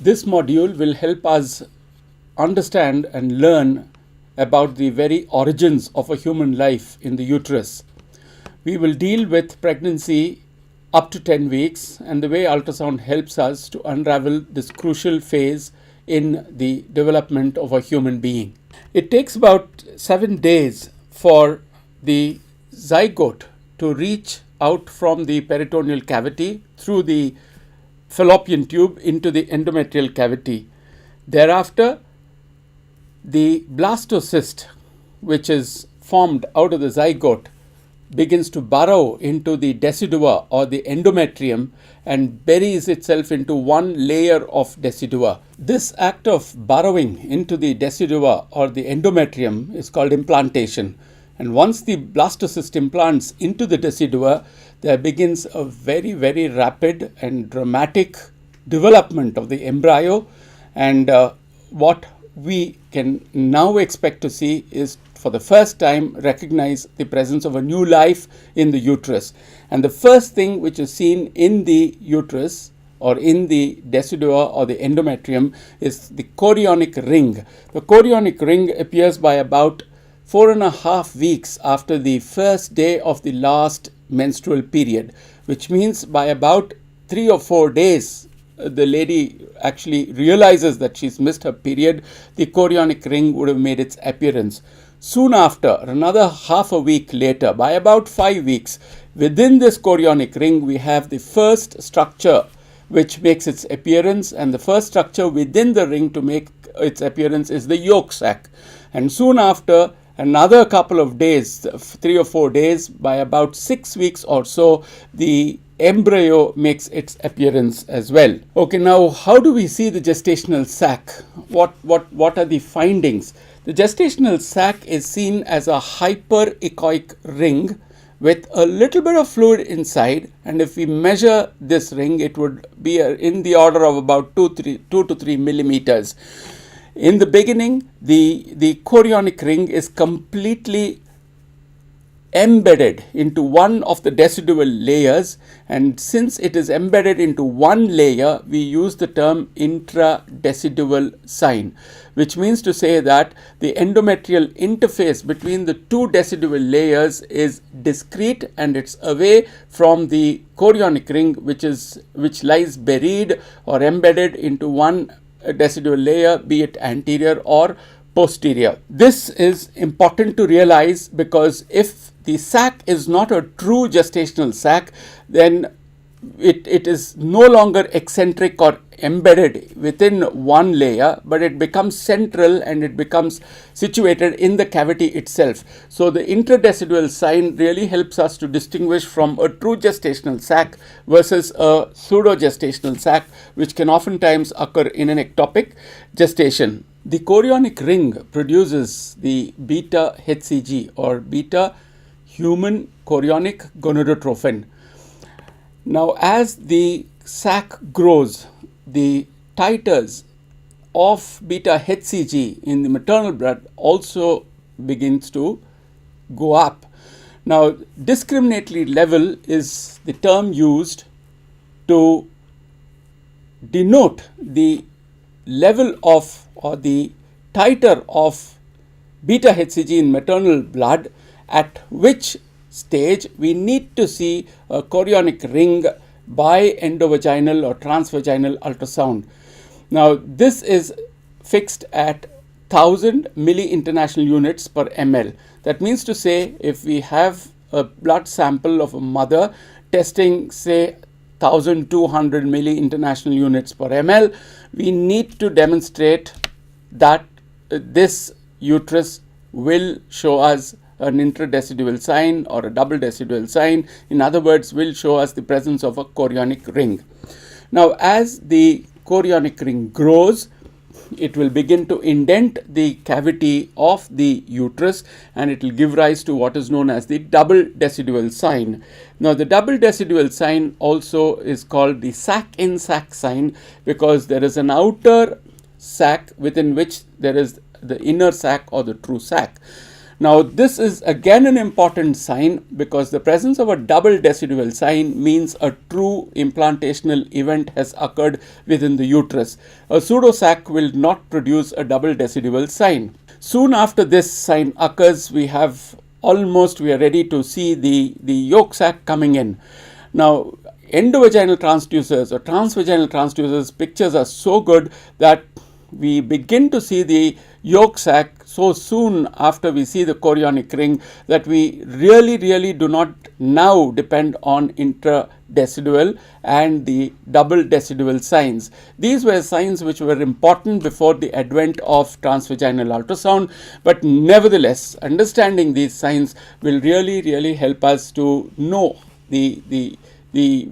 This module will help us understand and learn about the very origins of a human life in the uterus. We will deal with pregnancy up to 10 weeks and the way ultrasound helps us to unravel this crucial phase in the development of a human being. It takes about 7 days for the zygote to reach out from the peritoneal cavity through the fallopian tube into the endometrial cavity. Thereafter, the blastocyst, which is formed out of the zygote, begins to burrow into the decidua or the endometrium and buries itself into one layer of decidua. This act of burrowing into the decidua or the endometrium is called implantation. And once the blastocyst implants into the decidua, there begins a very, very rapid and dramatic development of the embryo. And what we can now expect to see is, for the first time, recognize the presence of a new life in the uterus. And the first thing which is seen in the uterus or in the decidua or the endometrium is the chorionic ring. The chorionic ring appears by about 4.5 weeks after the first day of the last menstrual period, which means by about 3 or 4 days, the lady actually realizes that she's missed her period. The chorionic ring would have made its appearance. Soon after, another half a week later, by about 5 weeks, within this chorionic ring, we have the first structure which makes its appearance, and the first structure within the ring to make its appearance is the yolk sac. And soon after, another couple of days, 3 or 4 days, by about 6 weeks or so, the embryo makes its appearance as well. Okay, now how do we see the gestational sac? What are the findings? The gestational sac is seen as a hyperechoic ring with a little bit of fluid inside, and if we measure this ring, it would be in the order of about 2 to 3 millimeters. In the beginning, the chorionic ring is completely embedded into one of the decidual layers, and since it is embedded into one layer, we use the term intradecidual sign, which means to say that the endometrial interface between the two decidual layers is discrete and it's away from the chorionic ring, which lies buried or embedded into one decidual layer, be it anterior or posterior. This is important to realize, because if the sac is not a true gestational sac, then it is no longer eccentric or embedded within one layer, but it becomes central and it becomes situated in the cavity itself. So the intradecidual sign really helps us to distinguish from a true gestational sac versus a pseudo-gestational sac, which can oftentimes occur in an ectopic gestation. The chorionic ring produces the beta HCG or beta human chorionic gonadotrophin. Now, as the sac grows, the titers of beta HCG in the maternal blood also begins to go up. Now, discriminatory level is the term used to denote the level of or the titer of beta HCG in maternal blood, at which stage we need to see a chorionic ring by endovaginal or transvaginal ultrasound. Now, this is fixed at 1000 milli-international units per ml. That means to say, if we have a blood sample of a mother testing, say, 1200 milli-international units per ml, we need to demonstrate that this uterus will show us an intradecidual sign or a double decidual sign. In other words, will show us the presence of a chorionic ring. Now, as the chorionic ring grows, it will begin to indent the cavity of the uterus, and it will give rise to what is known as the double decidual sign. Now, the double decidual sign also is called the sac-in sac sign, because there is an outer sac within which there is the inner sac or the true sac. Now, this is again an important sign because the presence of a double decidual sign means a true implantational event has occurred within the uterus. A pseudosac will not produce a double decidual sign. Soon after this sign occurs, we are ready to see the yolk sac coming in. Now, endovaginal transducers or transvaginal transducers pictures are so good that we begin to see the yolk sac so soon after we see the chorionic ring that we really do not now depend on intradecidual and the double decidual signs. These were signs which were important before the advent of transvaginal ultrasound, but nevertheless understanding these signs will really help us to know the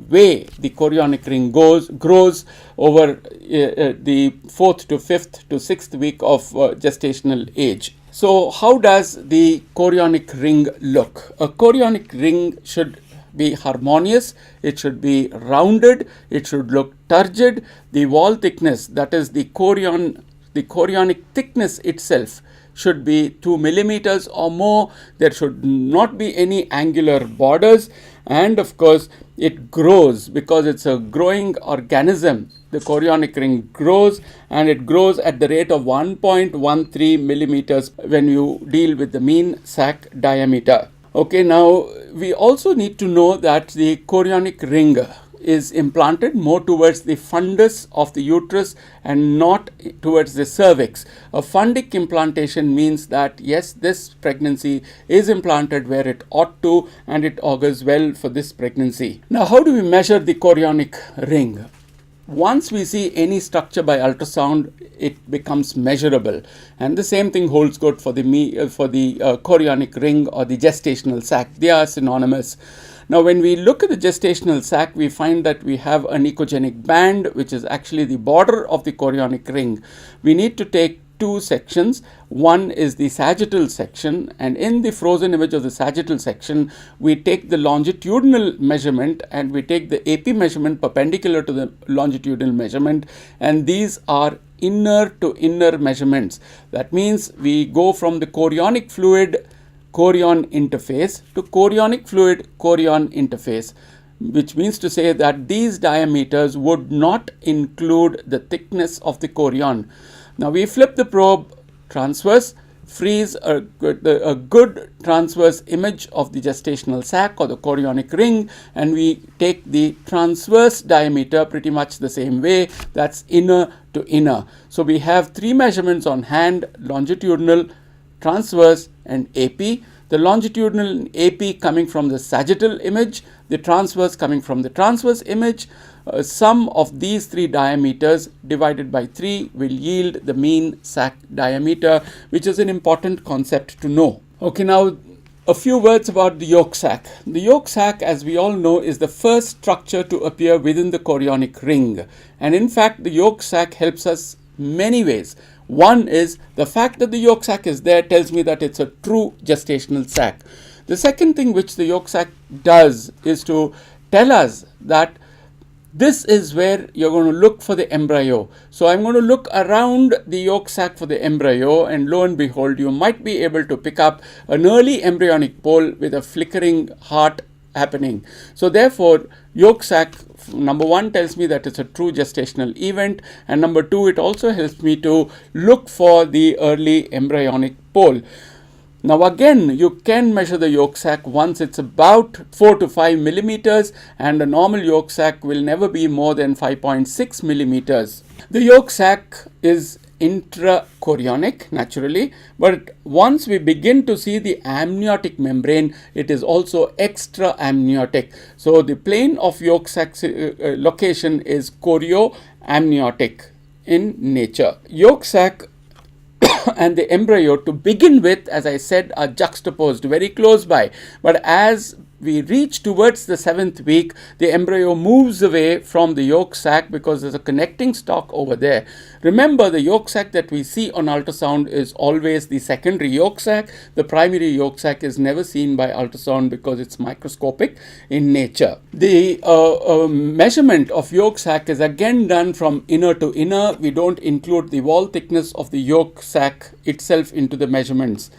way the chorionic ring grows over the 4th to 5th to 6th week of gestational age. So how does the chorionic ring look? A chorionic ring should be harmonious, it should be rounded, it should look turgid. The wall thickness, that is the chorionic thickness itself, should be 2 millimeters or more. There should not be any angular borders, and of course it grows because it's a growing organism. The chorionic ring grows, and it grows at the rate of 1.13 millimeters when you deal with the mean sac diameter. Okay, now we also need to know that the chorionic ring is implanted more towards the fundus of the uterus and not towards the cervix. A fundic implantation means that yes, this pregnancy is implanted where it ought to, and it augurs well for this pregnancy. Now, how do we measure the chorionic ring? Once we see any structure by ultrasound, it becomes measurable, and the same thing holds good for the chorionic ring or the gestational sac. They are synonymous. Now, when we look at the gestational sac, we find that we have an echogenic band, which is actually the border of the chorionic ring. We need to take two sections. One is the sagittal section, and in the frozen image of the sagittal section, we take the longitudinal measurement and we take the AP measurement perpendicular to the longitudinal measurement, and these are inner to inner measurements. That means we go from the chorionic fluid chorion interface to chorionic fluid chorion interface, which means to say that these diameters would not include the thickness of the chorion. Now we flip the probe transverse, freeze a good transverse image of the gestational sac or the chorionic ring, and we take the transverse diameter pretty much the same way, that's inner to inner. So we have three measurements on hand: longitudinal, transverse and AP. The longitudinal AP coming from the sagittal image, the transverse coming from the transverse image. Sum of these three diameters divided by 3 will yield the mean sac diameter, which is an important concept to know. Okay, now a few words about the yolk sac. The yolk sac, as we all know, is the first structure to appear within the chorionic ring, and in fact the yolk sac helps us many ways. One is the fact that the yolk sac is there tells me that it's a true gestational sac. The second thing which the yolk sac does is to tell us that this is where you're going to look for the embryo. So I'm going to look around the yolk sac for the embryo, and lo and behold, you might be able to pick up an early embryonic pole with a flickering heart happening. So therefore, yolk sac, number one, tells me that it's a true gestational event, and number two, it also helps me to look for the early embryonic pole. Now again, you can measure the yolk sac once it's about 4 to 5 millimeters, and a normal yolk sac will never be more than 5.6 millimeters. The yolk sac is intrachorionic naturally, but once we begin to see the amniotic membrane, it is also extra amniotic. So the plane of yolk sac location is chorioamniotic in nature. Yolk sac and the embryo, to begin with, as I said, are juxtaposed very close by, but as we reach towards the 7th week, the embryo moves away from the yolk sac because there's a connecting stalk over there. Remember, the yolk sac that we see on ultrasound is always the secondary yolk sac. The primary yolk sac is never seen by ultrasound because it's microscopic in nature. The measurement of yolk sac is again done from inner to inner. We don't include the wall thickness of the yolk sac itself into the measurements.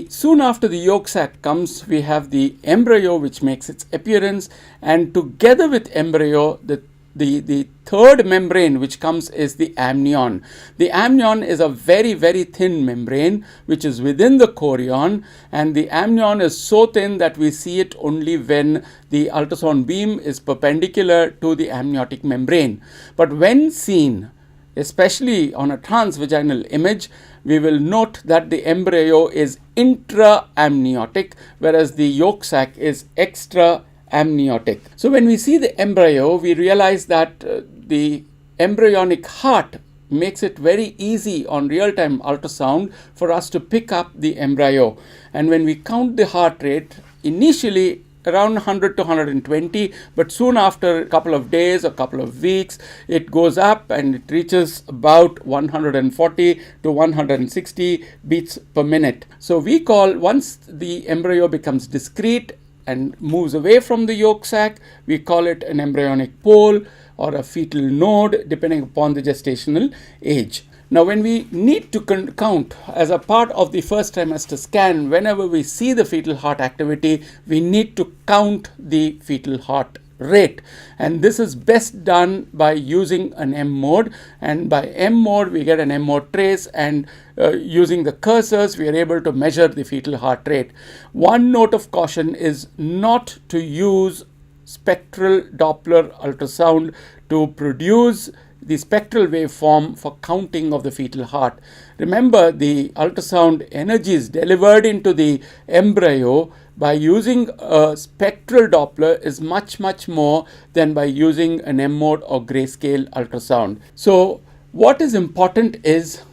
Soon after the yolk sac comes, we have the embryo, which makes its appearance, and together with embryo, the third membrane which comes is the amnion. The amnion is a very, very thin membrane which is within the chorion, and the amnion is so thin that we see it only when the ultrasound beam is perpendicular to the amniotic membrane. But when seen, especially on a transvaginal image, we will note that the embryo is intra-amniotic, whereas the yolk sac is extra-amniotic. So when we see the embryo, we realize that the embryonic heart makes it very easy on real-time ultrasound for us to pick up the embryo. And when we count the heart rate, initially around 100 to 120, but soon after a couple of days, a couple of weeks, it goes up and it reaches about 140 to 160 beats per minute. So we call, once the embryo becomes discrete and moves away from the yolk sac, we call it an embryonic pole or a fetal node, depending upon the gestational age. Now, when we need to count as a part of the first trimester scan, whenever we see the fetal heart activity, we need to count the fetal heart rate. And this is best done by using an M mode. And by M mode, we get an M mode trace, and using the cursors, we are able to measure the fetal heart rate. One note of caution is not to use spectral Doppler ultrasound to produce the spectral waveform for counting of the fetal heart. Remember, the ultrasound energy is delivered into the embryo by using a spectral Doppler is much, much more than by using an M mode or grayscale ultrasound. So what is important is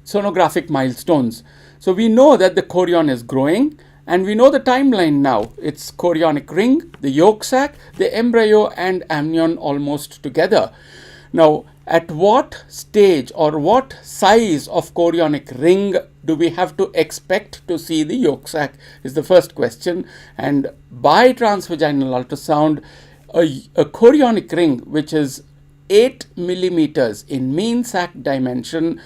sonographic milestones. So we know that the chorion is growing, and we know the timeline now. It's chorionic ring, the yolk sac, the embryo, and amnion almost together. Now, at what stage or what size of chorionic ring do we have to expect to see the yolk sac is the first question. And by transvaginal ultrasound, a chorionic ring which is 8 millimeters in mean sac dimension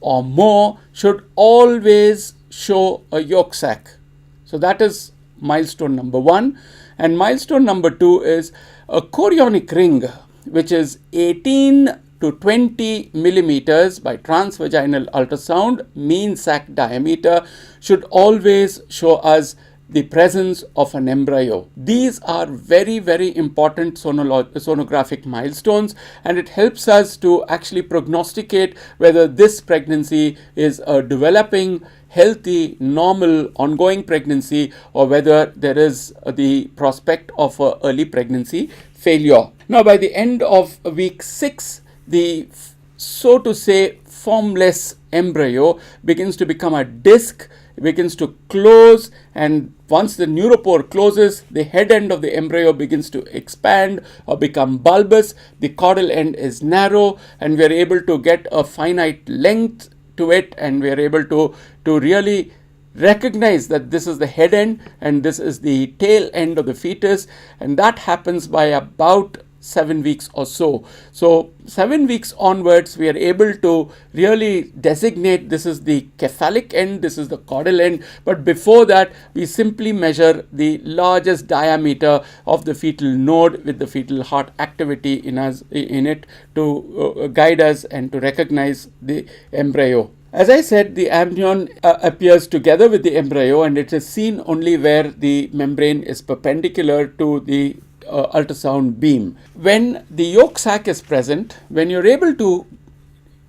or more should always show a yolk sac. So that is milestone number 1. And milestone number 2 is a chorionic ring which is 18 to 20 millimeters by transvaginal ultrasound, mean sac diameter, should always show us the presence of an embryo. These are very, very important sonographic milestones, and it helps us to actually prognosticate whether this pregnancy is a developing, healthy, normal, ongoing pregnancy, or whether there is the prospect of an early pregnancy failure. Now, by the end of week 6, the, so to say, formless embryo begins to become a disc, begins to close, and once the neuropore closes, the head end of the embryo begins to expand or become bulbous. The caudal end is narrow, and we are able to get a finite length to it, and we are able to really recognize that this is the head end and this is the tail end of the fetus, and that happens by about 7 weeks or so. So 7 weeks onwards, we are able to really designate this is the cephalic end, this is the caudal end. But before that, we simply measure the largest diameter of the fetal node with the fetal heart activity in it to guide us and to recognize the embryo. As I said, the amnion appears together with the embryo, and it is seen only where the membrane is perpendicular to the ultrasound beam. When the yolk sac is present, when you're able to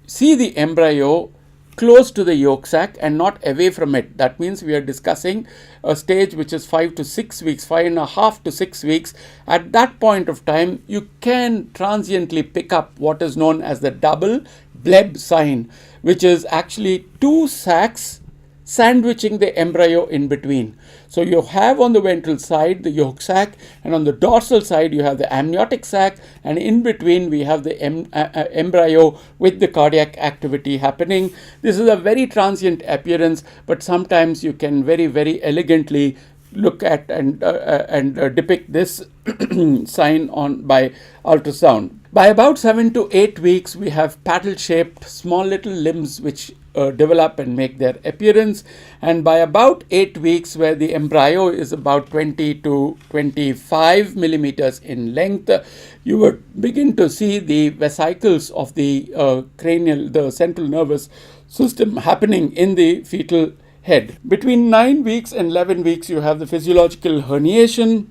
see the embryo close to the yolk sac and not away from it, that means we are discussing a stage which is 5 to 6 weeks, 5.5 to 6 weeks. At that point of time, you can transiently pick up what is known as the double bleb sign, which is actually 2 sacs sandwiching the embryo in between. So you have on the ventral side the yolk sac, and on the dorsal side you have the amniotic sac, and in between we have the embryo with the cardiac activity happening. This is a very transient appearance, but sometimes you can very, very elegantly look at and depict this sign on by ultrasound. By about 7 to 8 weeks, we have paddle-shaped small little limbs which develop and make their appearance, and by about 8 weeks, where the embryo is about 20 to 25 millimeters in length, you would begin to see the vesicles of the the central nervous system happening in the fetal head. Between 9 weeks and 11 weeks, you have the physiological herniation,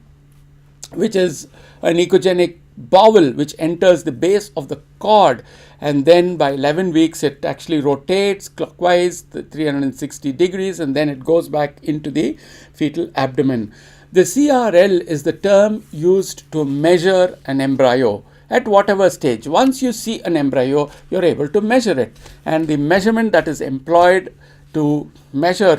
which is an ecogenic bowel which enters the base of the cord, and then by 11 weeks it actually rotates clockwise 360 degrees, and then it goes back into the fetal abdomen. The CRL is the term used to measure an embryo at whatever stage. Once you see an embryo, you're able to measure it, and the measurement that is employed to measure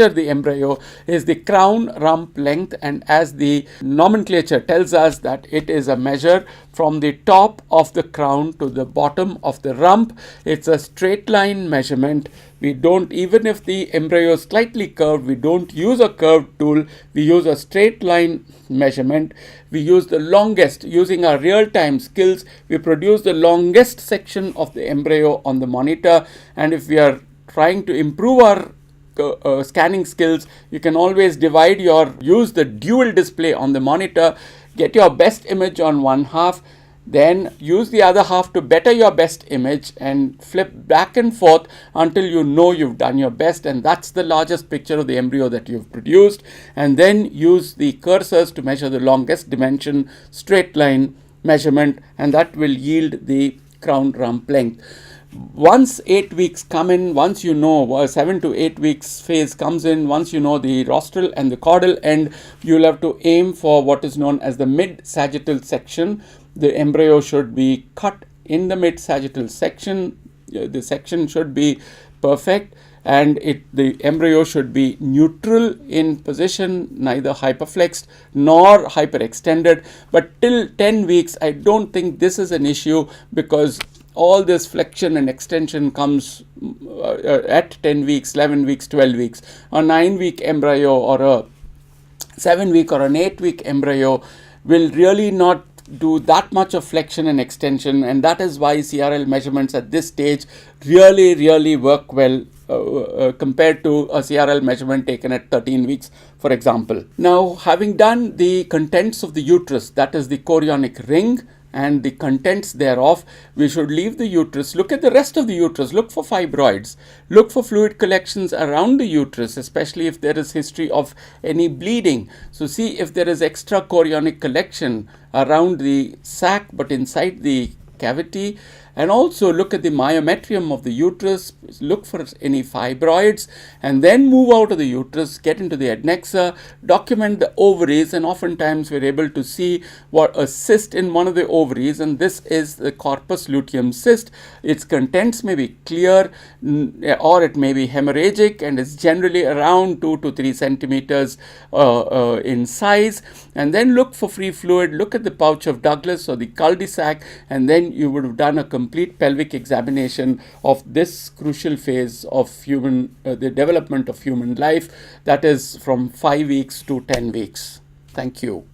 the embryo is the crown rump length, and as the nomenclature tells us that it is a measure from the top of the crown to the bottom of the rump. It's a straight line measurement. We don't, even if the embryo is slightly curved, we don't use a curved tool. We use a straight line measurement. We use the longest, using our real-time skills, we produce the longest section of the embryo on the monitor, and if we are trying to improve our scanning skills, you can always use the dual display on the monitor, get your best image on one half, then use the other half to better your best image, and flip back and forth until you know you've done your best, and that's the largest picture of the embryo that you've produced. And then use the cursors to measure the longest dimension straight line measurement, and that will yield the crown rump length. Once 8 weeks come in, once you know 7 to 8 weeks phase comes in, once you know the rostral and the caudal end, you'll have to aim for what is known as the mid-sagittal section. The embryo should be cut in the mid-sagittal section. The section should be perfect, and the embryo should be neutral in position, neither hyperflexed nor hyperextended. But till 10 weeks, I don't think this is an issue, because all this flexion and extension comes at 10 weeks, 11 weeks, 12 weeks. A 9-week embryo or a 7-week or an 8-week embryo will really not do that much of flexion and extension, and that is why CRL measurements at this stage really work well compared to a CRL measurement taken at 13 weeks, for example. Now, having done the contents of the uterus, that is the chorionic ring and the contents thereof, we should leave the uterus, look at the rest of the uterus, look for fibroids, look for fluid collections around the uterus, especially if there is history of any bleeding. So see if there is extra chorionic collection around the sac but inside the cavity, and also look at the myometrium of the uterus, look for any fibroids, and then move out of the uterus, get into the adnexa, document the ovaries, and oftentimes we're able to see what a cyst in one of the ovaries, and this is the corpus luteum cyst. Its contents may be clear or it may be hemorrhagic, and is generally around 2 to 3 centimeters in size. And then look for free fluid, look at the pouch of Douglas or the cul-de-sac, and then you would have done a complete pelvic examination of this crucial phase of the development of human life, that is from 5 weeks to 10 weeks. Thank you.